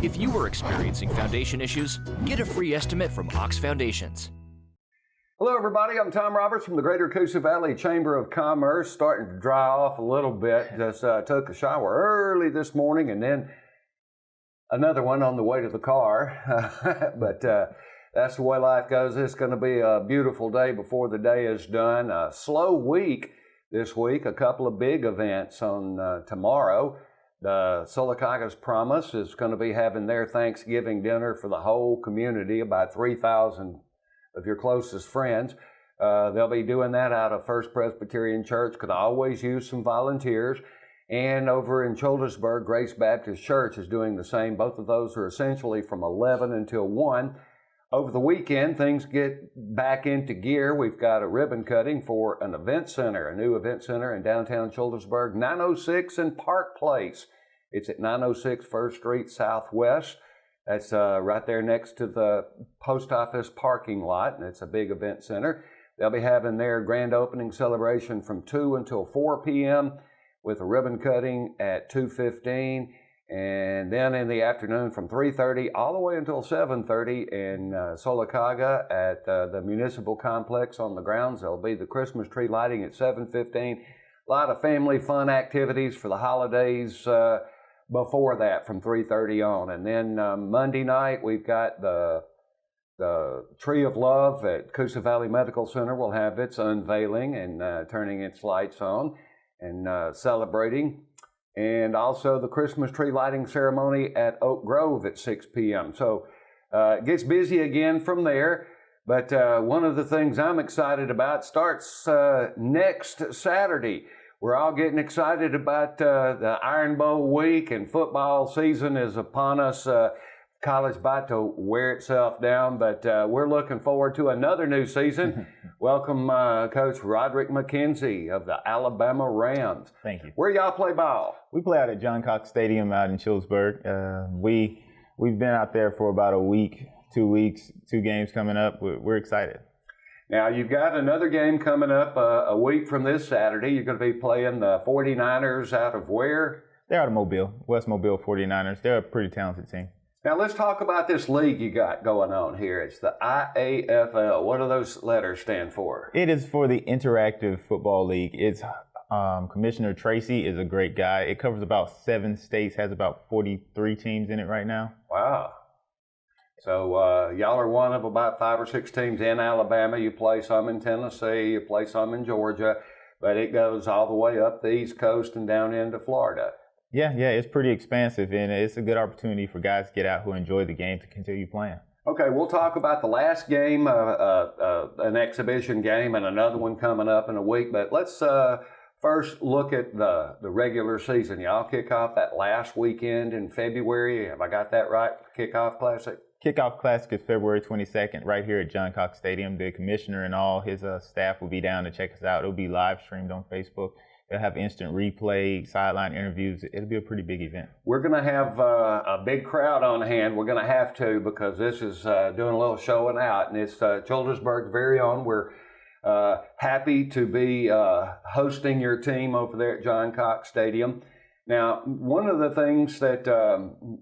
If you are experiencing foundation issues, get a free estimate from Ox Foundations. Hello, everybody. I'm Tom Roberts from the Greater Coosa Valley Chamber of Commerce. Starting to dry off a little bit. Just took a shower early this morning and then another one on the way to the car. But that's the way life goes. It's going to be a beautiful day before the day is done. A slow week this week. A couple of big events on tomorrow. The Sylacauga's Promise is going to be having their Thanksgiving dinner for the whole community, about 3,000 of your closest friends. They'll be doing that out of First Presbyterian Church. Could always use some volunteers. And over in Childersburg, Grace Baptist Church is doing the same. Both of those are essentially from 11 until 1. Over the weekend, things get back into gear. We've got a ribbon cutting for an event center, a new event center in downtown Childersburg, 906 in Park Place. It's at 906 First Street Southwest. That's right there next to the post office parking lot, and it's a big event center. They'll be having their grand opening celebration from 2 until 4 p.m. with a ribbon cutting at 2:15, and then in the afternoon from 3:30 all the way until 7:30 in Sylacauga at the municipal complex on the grounds. There'll be the Christmas tree lighting at 7:15. A lot of family fun activities for the holidays before that from 3:30 on. And then Monday night, we've got the Tree of Love at Coosa Valley Medical Center will have its unveiling and turning its lights on and celebrating. And also the Christmas tree lighting ceremony at Oak Grove at 6 p.m. So it gets busy again from there. But one of the things I'm excited about starts next Saturday. We're all getting excited about the Iron Bowl week, and football season is upon us. College about to wear itself down, but we're looking forward to another new season. Welcome, Coach Roderick McKenzie of the Alabama Rams. Thank you. Where y'all play ball? We play out at John Cox Stadium out in Childersburg. We've been out there for about a week, 2 weeks, 2 games coming up. We're excited. Now, you've got another game coming up a week from this Saturday. You're going to be playing the 49ers out of where? They're out of Mobile, West Mobile 49ers. They're a pretty talented team. Now, let's talk about this league you got going on here. It's the IAFL. What do those letters stand for? It is for the Interactive Football League. It's Commissioner Tracy is a great guy. It covers about 7 states, has about 43 teams in it right now. Wow. So y'all are one of about 5 or 6 teams in Alabama. You play some in Tennessee, you play some in Georgia, but it goes all the way up the East Coast and down into Florida. Yeah, it's pretty expansive, and it's a good opportunity for guys to get out who enjoy the game to continue playing. Okay, we'll talk about the last game, an exhibition game, and another one coming up in a week, but let's first look at the regular season. Y'all kick off that last weekend in February. Have I got that right? Kickoff Classic? Kickoff Classic is February 22nd right here at John Cox Stadium. The commissioner and all his staff will be down to check us out. It'll be live streamed on Facebook. They'll have instant replay, sideline interviews. It'll be a pretty big event. We're going to have a big crowd on hand. We're going to have to because this is doing a little showing out, and it's Childersburg's very own. We're happy to be hosting your team over there at John Cox Stadium. Now, one of the things that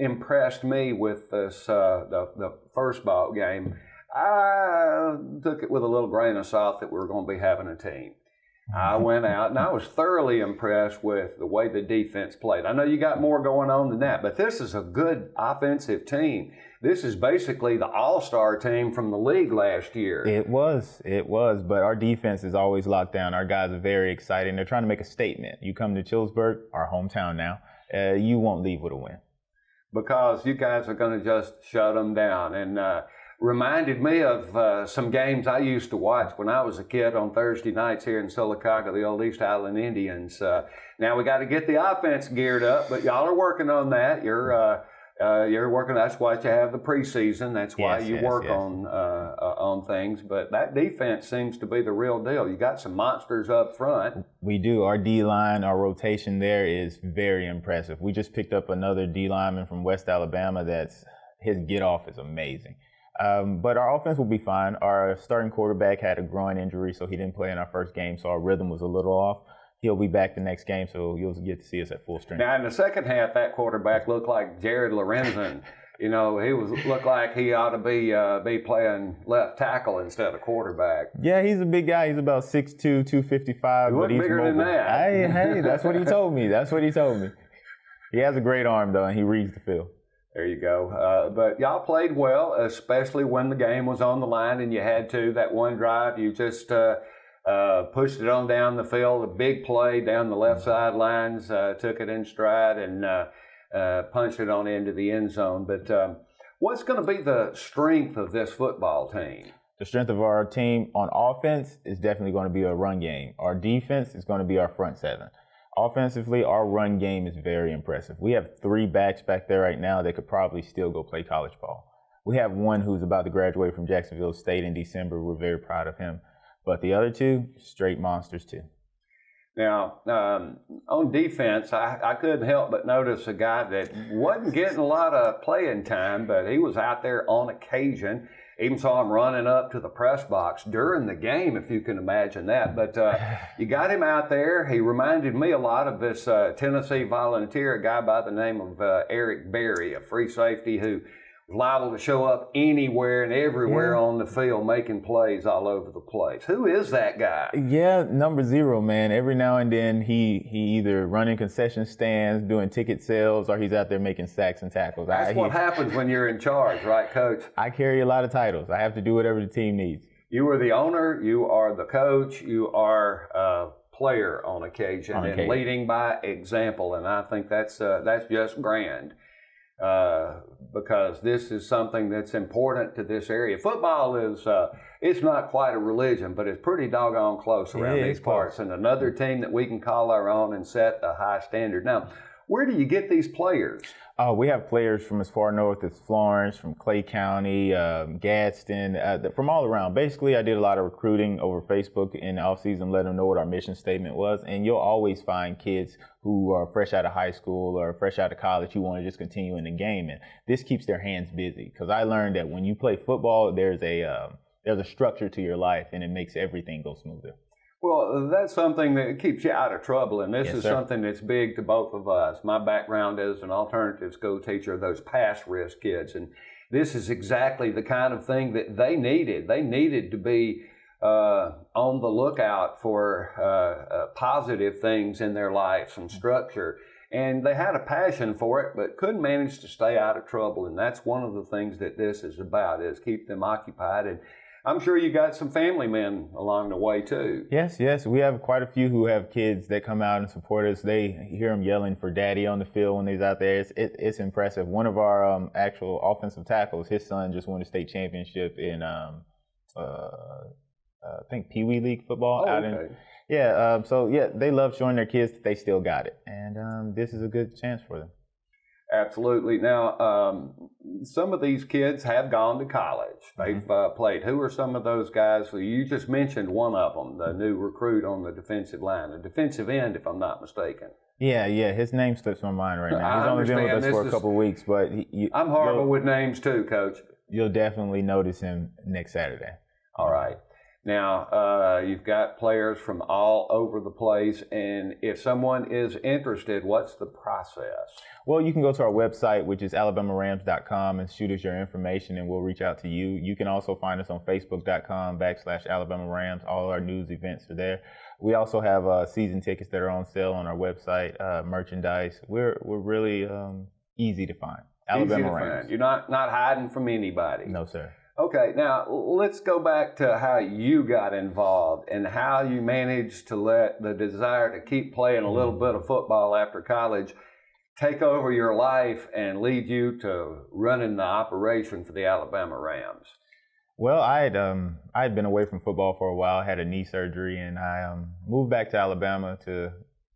impressed me with this the first ball game, I took it with a little grain of salt that we were going to be having a team. I went out and I was thoroughly impressed with the way the defense played. I know you got more going on than that, but this is a good offensive team. This is basically the all-star team from the league last year. It was, but our defense is always locked down. Our guys are very excited, and they're trying to make a statement. You come to Childersburg, our hometown now, you won't leave with a win. Because you guys are going to just shut them down. And reminded me of some games I used to watch when I was a kid on Thursday nights here in Sylacauga, the old East Island Indians. Now we got to get the offense geared up, but y'all are working on that. You're working. That's why you have the preseason. That's why you work on things. But that defense seems to be the real deal. You got some monsters up front. We do. Our D-line, our rotation there is very impressive. We just picked up another D-lineman from West Alabama. His get-off is amazing. But our offense will be fine. Our starting quarterback had a groin injury, so he didn't play in our first game, so our rhythm was a little off. he'll be back the next game, so you'll get to see us at full strength. Now, in the second half, that quarterback looked like Jared Lorenzen. He looked like he ought to be playing left tackle instead of quarterback. Yeah, he's a big guy. He's about 6'2", 255. He wasn't bigger than that. Hey, that's what he told me. He has a great arm, though, and he reads the field. There you go. But y'all played well, especially when the game was on the line and you had to. That one drive, you just pushed it on down the field, a big play down the left sidelines, took it in stride and punched it on into the end zone. But what's going to be the strength of this football team? The strength of our team on offense is definitely going to be a run game. Our defense is going to be our front seven. Offensively, our run game is very impressive. We have 3 backs back there right now that could probably still go play college ball. We have one who's about to graduate from Jacksonville State in December. We're very proud of him. But the other 2, straight monsters too. Now, on defense, I couldn't help but notice a guy that wasn't getting a lot of playing time, but he was out there on occasion. Even saw him running up to the press box during the game, if you can imagine that. But you got him out there. He reminded me a lot of this Tennessee volunteer, a guy by the name of Eric Berry, a free safety who was liable to show up anywhere and everywhere on the field, making plays all over the place. Who is that guy? Yeah, number 0, man. Every now and then he either running concession stands, doing ticket sales, or he's out there making sacks and tackles. That's what happens when you're in charge, right, Coach? I carry a lot of titles. I have to do whatever the team needs. You are the owner, you are the coach, you are a player on occasion, and leading by example. And I think that's just grand. Because this is something that's important to this area. Football is, it's not quite a religion, but it's pretty doggone close around these parts. And another team that we can call our own and set a high standard. Now, where do you get these players? We have players from as far north as Florence, from Clay County, Gadsden, from all around. Basically, I did a lot of recruiting over Facebook in the offseason, let them know what our mission statement was. And you'll always find kids who are fresh out of high school or fresh out of college who want to just continue in the game. And this keeps their hands busy, because I learned that when you play football, there's a structure to your life, and it makes everything go smoother. Well, that's something that keeps you out of trouble, and this is something that's big to both of us. My background as an alternative school teacher of those pass-risk kids, and this is exactly the kind of thing that they needed. They needed to be on the lookout for positive things in their life, some structure, and they had a passion for it, but couldn't manage to stay out of trouble, and that's one of the things that this is about, is keep them occupied. And I'm sure you got some family men along the way too. Yes. We have quite a few who have kids that come out and support us. They hear them yelling for daddy on the field when he's out there. It's impressive. One of our actual offensive tackles, his son just won a state championship in, I think, Pee Wee League football. So they love showing their kids that they still got it. And this is a good chance for them. Absolutely. Now, some of these kids have gone to college. They've played. Who are some of those guys? You just mentioned one of them, the new recruit on the defensive line, a defensive end, if I'm not mistaken. Yeah. His name slips my mind right now. He's only been with us for a couple of weeks, but I'm horrible with names too, Coach. You'll definitely notice him next Saturday. All right. Now, you've got players from all over the place, and if someone is interested, what's the process? Well, you can go to our website, which is alabamarams.com, and shoot us your information, and we'll reach out to you. You can also find us on facebook.com/AlabamaRams. All our news events are there. We also have season tickets that are on sale on our website, merchandise. We're really easy to find. Alabama Rams. You're not hiding from anybody. No, sir. Okay, now let's go back to how you got involved and how you managed to let the desire to keep playing a little bit of football after college take over your life and lead you to running the operation for the Alabama Rams. Well, I had been away from football for a while. I had a knee surgery, and I moved back to Alabama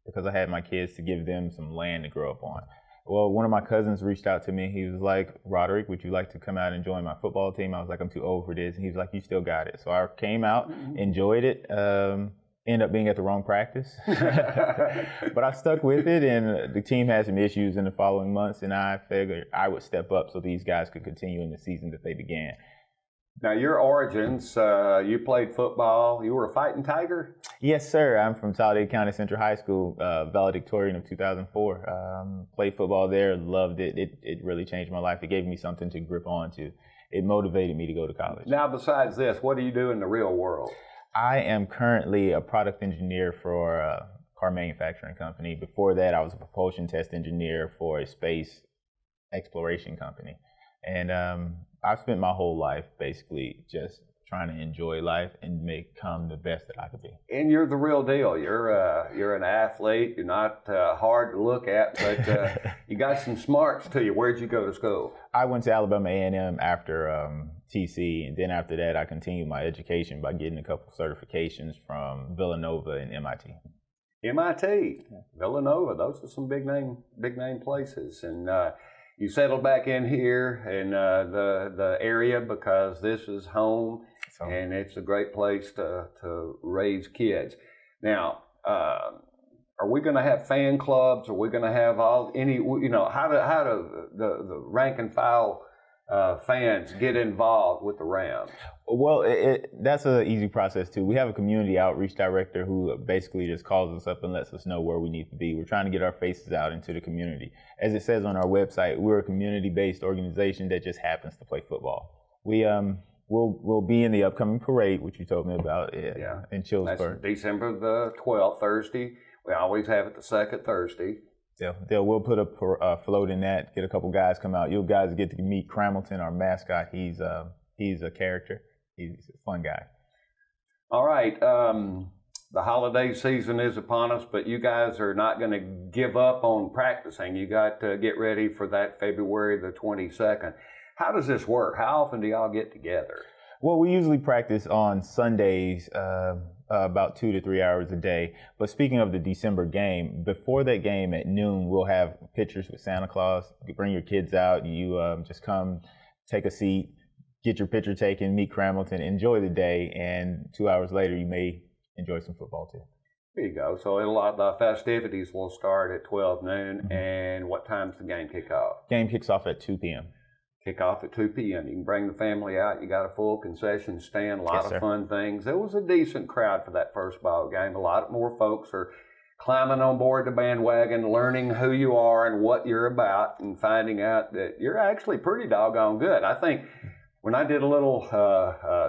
because I had my kids, to give them some land to grow up on. Well, one of my cousins reached out to me. He was like, "Roderick, would you like to come out and join my football team?" I was like, "I'm too old for this." And he was like, "You still got it." So I came out, enjoyed it, ended up being at the wrong practice. But I stuck with it, and the team had some issues in the following months, and I figured I would step up so these guys could continue in the season that they began. Now, your origins, you played football. You were a fighting tiger? Yes, sir. I'm from Talladega County Central High School, valedictorian of 2004. Played football there, loved it. It really changed my life. It gave me something to grip onto. It motivated me to go to college. Now, besides this, what do you do in the real world? I am currently a product engineer for a car manufacturing company. Before that, I was a propulsion test engineer for a space exploration company. And I've spent my whole life basically just trying to enjoy life and become the best that I could be. And you're the real deal. You're an athlete. You're not hard to look at, but you got some smarts to you. Where'd you go to school? I went to Alabama A&M after TC, and then after that, I continued my education by getting a couple certifications from Villanova and MIT. MIT, Villanova. Those are some big name places, and you settled back in here in the area because this is home, and it's a great place to raise kids. Now, are we going to have fan clubs? Are we going to have how do the rank and file fans get involved with the Rams? Well, that's an easy process too. We have a community outreach director who basically just calls us up and lets us know where we need to be. We're trying to get our faces out into the community. As it says on our website, we're a community-based organization that just happens to play football. We'll be in the upcoming parade, which you told me about, in Chillsburg. That's December the 12th, Thursday. We always have it the second Thursday. We'll put a float in that, get a couple guys come out. You guys get to meet Cramilton, our mascot. He's a character. He's a fun guy. All right. The holiday season is upon us, but you guys are not going to give up on practicing. You got to get ready for that February the 22nd. How does this work? How often do y'all get together? Well, we usually practice on Sundays, about 2 to 3 hours a day. But speaking of the December game, before that game at noon, we'll have pictures with Santa Claus. You bring your kids out. You just come, take a seat, get your picture taken, meet Cramilton, enjoy the day, and 2 hours later, you may enjoy some football too. There you go. So the festivities will start at 12 noon. And what time's the game kick off? Game kicks off at 2 p.m. Kick off at 2 p.m. You can bring the family out. You got a full concession stand, a lot of fun things. It was a decent crowd for that first ball game. A lot more folks are climbing on board the bandwagon, learning who you are and what you're about, and finding out that you're actually pretty doggone good. I think when I did a little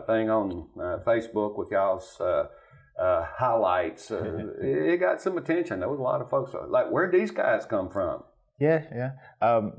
thing on Facebook with y'all's highlights, it got some attention. There was a lot of folks like, where'd these guys come from? Yeah.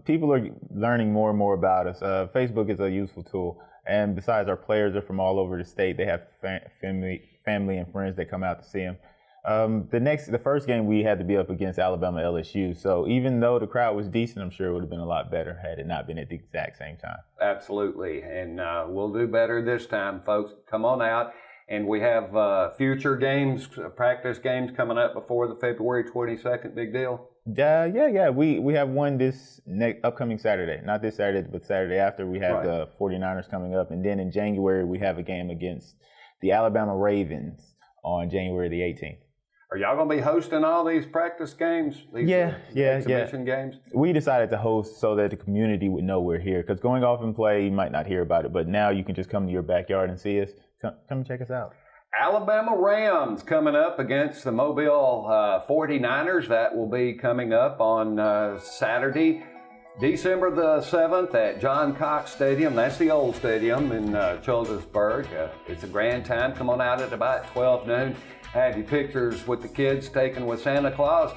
People are learning more and more about us. Facebook is a useful tool. And besides, our players are from all over the state. They have family and friends that come out to see them. The first game we had to be up against Alabama LSU. So even though the crowd was decent, I'm sure it would have been a lot better had it not been at the exact same time. Absolutely. And we'll do better this time, folks. Come on out. And we have future games, practice games coming up before the February 22nd big deal. Yeah. We have one this upcoming Saturday. Not this Saturday, but Saturday after. We have the 49ers coming up. And then in January, we have a game against the Alabama Ravens on January the 18th. Are y'all going to be hosting all these practice games? Exhibition games? We decided to host so that the community would know we're here. Because going off and play, you might not hear about it. But now you can just come to your backyard and see us. Come and check us out. Alabama Rams coming up against the Mobile 49ers. That will be coming up on Saturday, December the 7th at John Cox Stadium. That's the old stadium in Childersburg. It's a grand time. Come on out at about 12 noon. Have your pictures with the kids taken with Santa Claus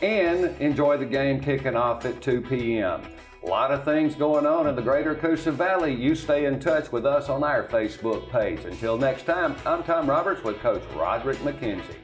and enjoy the game kicking off at 2 p.m. A lot of things going on in the greater Coosa Valley. You stay in touch with us on our Facebook page. Until next time, I'm Tom Roberts with Coach Roderick McKenzie.